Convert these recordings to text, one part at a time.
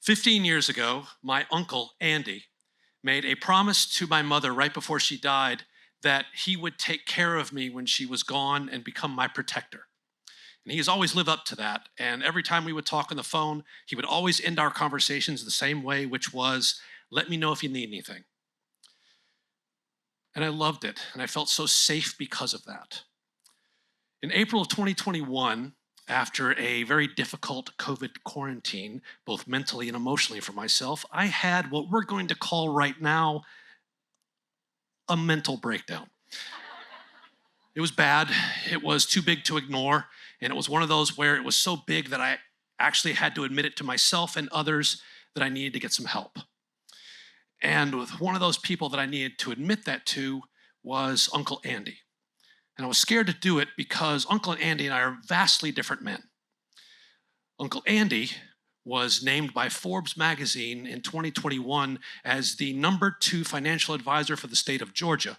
15 years ago, my uncle, Andy, made a promise to my mother right before she died that he would take care of me when she was gone and become my protector. And he has always lived up to that. And every time we would talk on the phone, he would always end our conversations the same way, which was, let me know if you need anything. And I loved it. And I felt so safe because of that. In April of 2021, after a very difficult COVID quarantine, both mentally and emotionally for myself, I had what we're going to call right now a mental breakdown. It was bad. It was too big to ignore. And it was one of those where it was so big that I actually had to admit it to myself and others that I needed to get some help. And with one of those people that I needed to admit that to was Uncle Andy. And I was scared to do it because Uncle Andy and I are vastly different men. Uncle Andy was named by Forbes magazine in 2021 as the #2 financial advisor for the state of Georgia.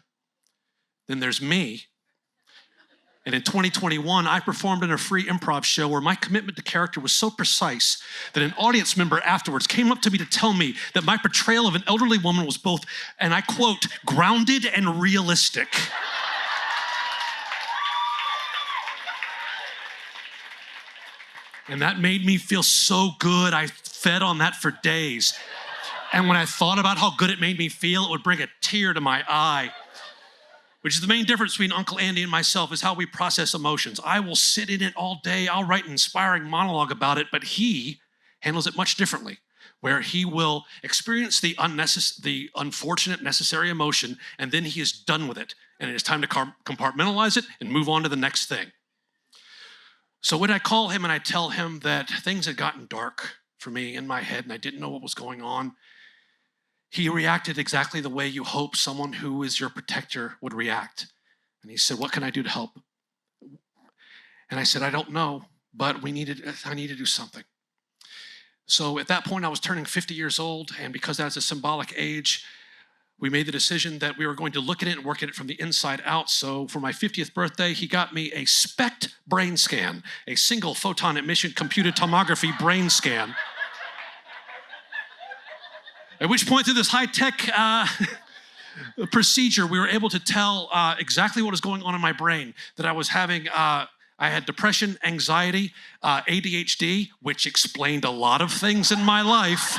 Then there's me. And in 2021, I performed in a free improv show where my commitment to character was so precise that an audience member afterwards came up to me to tell me that my portrayal of an elderly woman was both, and I quote, grounded and realistic. And that made me feel so good. I fed on that for days. And when I thought about how good it made me feel, it would bring a tear to my eye. Which is the main difference between Uncle Andy and myself, is how we process emotions. I will sit in it all day. I'll write an inspiring monologue about it, but he handles it much differently, where he will experience the unfortunate necessary emotion, and then he is done with it. And it is time to compartmentalize it and move on to the next thing. So when I call him and I tell him that things had gotten dark for me in my head and I didn't know what was going on, he reacted exactly the way you hope someone who is your protector would react. And he said, what can I do to help? And I said, I don't know, but I need to do something. So at that point, I was turning 50 years old, and because that's a symbolic age, we made the decision that we were going to look at it and work at it from the inside out. So for my 50th birthday, he got me a SPECT brain scan, a single photon emission computed tomography brain scan. At which point, through this high-tech procedure, we were able to tell exactly what was going on in my brain, that I was having, I had depression, anxiety, ADHD, which explained a lot of things in my life,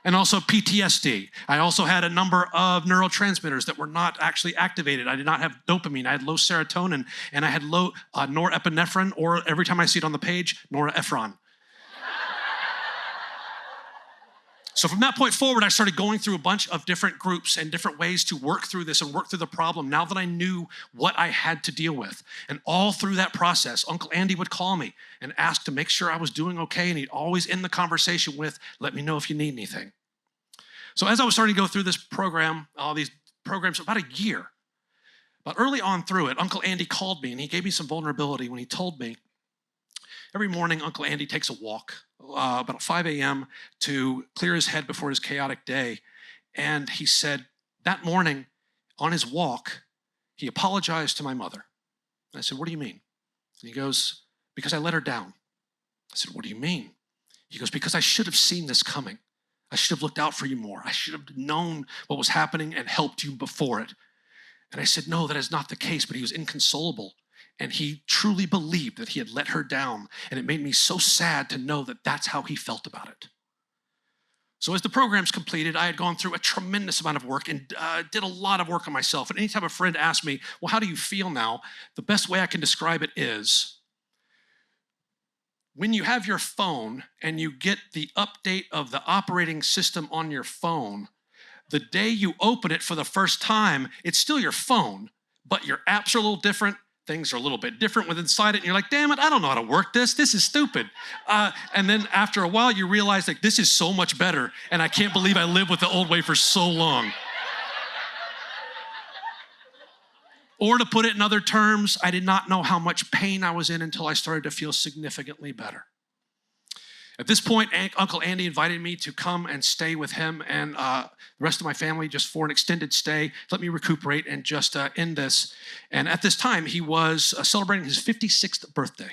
and also PTSD. I also had a number of neurotransmitters that were not actually activated. I did not have dopamine. I had low serotonin, and I had low norepinephrine, or every time I see it on the page, norepinephrine. So from that point forward, I started going through a bunch of different groups and different ways to work through this and work through the problem now that I knew what I had to deal with. And all through that process, Uncle Andy would call me and ask to make sure I was doing okay. And he'd always end the conversation with, let me know if you need anything. So as I was starting to go through this program, all these programs, about a year, but early on through it, Uncle Andy called me and he gave me some vulnerability when he told me, every morning, Uncle Andy takes a walk about 5 a.m. to clear his head before his chaotic day. And he said that morning on his walk, he apologized to my mother. And I said, what do you mean? And he goes, because I let her down. I said, what do you mean? He goes, because I should have seen this coming. I should have looked out for you more. I should have known what was happening and helped you before it. And I said, no, that is not the case, but he was inconsolable. And he truly believed that he had let her down. And it made me so sad to know that that's how he felt about it. So as the program's completed, I had gone through a tremendous amount of work and did a lot of work on myself. And anytime a friend asked me, well, how do you feel now? The best way I can describe it is, when you have your phone and you get the update of the operating system on your phone, the day you open it for the first time, it's still your phone, but your apps are a little different. Things are a little bit different with inside it, and you're like, damn it, I don't know how to work this. This is stupid. And then after a while, you realize like, this is so much better, and I can't believe I lived with the old way for so long. Or to put it in other terms, I did not know how much pain I was in until I started to feel significantly better. At this point, Uncle Andy invited me to come and stay with him and the rest of my family just for an extended stay. Let me recuperate and just end this. And at this time, he was celebrating his 56th birthday.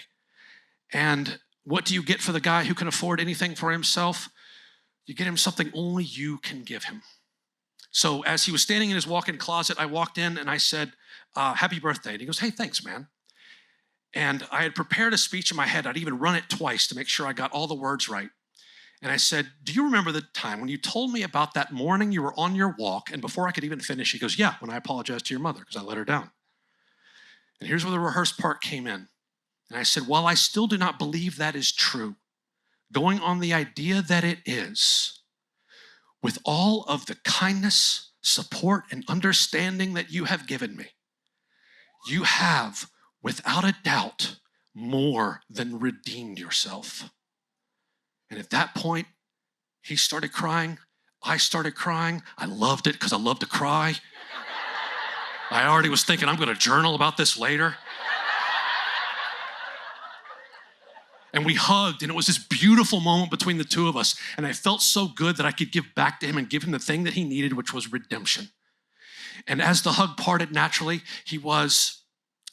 And What do you get for the guy who can afford anything for himself? You get him something only you can give him. So as he was standing in his walk-in closet, I walked in and I said, happy birthday. And he goes, hey, thanks, man. And I had prepared a speech in my head. I'd even run it twice to make sure I got all the words right. And I said, do you remember the time when you told me about that morning you were on your walk? And before I could even finish, he goes, yeah, when I apologized to your mother because I let her down. And here's where the rehearsed part came in. And I said, while I still do not believe that is true, going on the idea that it is, with all of the kindness, support, and understanding that you have given me, you have, without a doubt, more than redeemed yourself. And at that point, he started crying. I started crying. I loved it because I love to cry. I already was thinking I'm going to journal about this later. And we hugged, and it was this beautiful moment between the two of us. And I felt so good that I could give back to him and give him the thing that he needed, which was redemption. And as the hug parted naturally, he was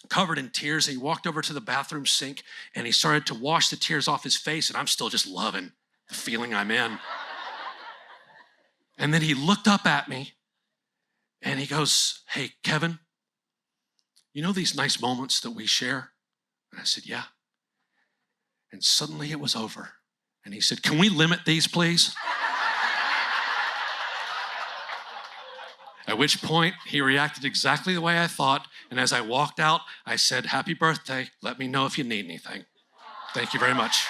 covered in tears. And he walked over to the bathroom sink, and he started to wash the tears off his face. And I'm still just loving the feeling I'm in. And then he looked up at me, and he goes, hey, Kevin, you know these nice moments that we share? And I said, yeah. And suddenly it was over. And he said, can we limit these, please? At which point, he reacted exactly the way I thought. And as I walked out, I said, happy birthday. Let me know if you need anything. Thank you very much.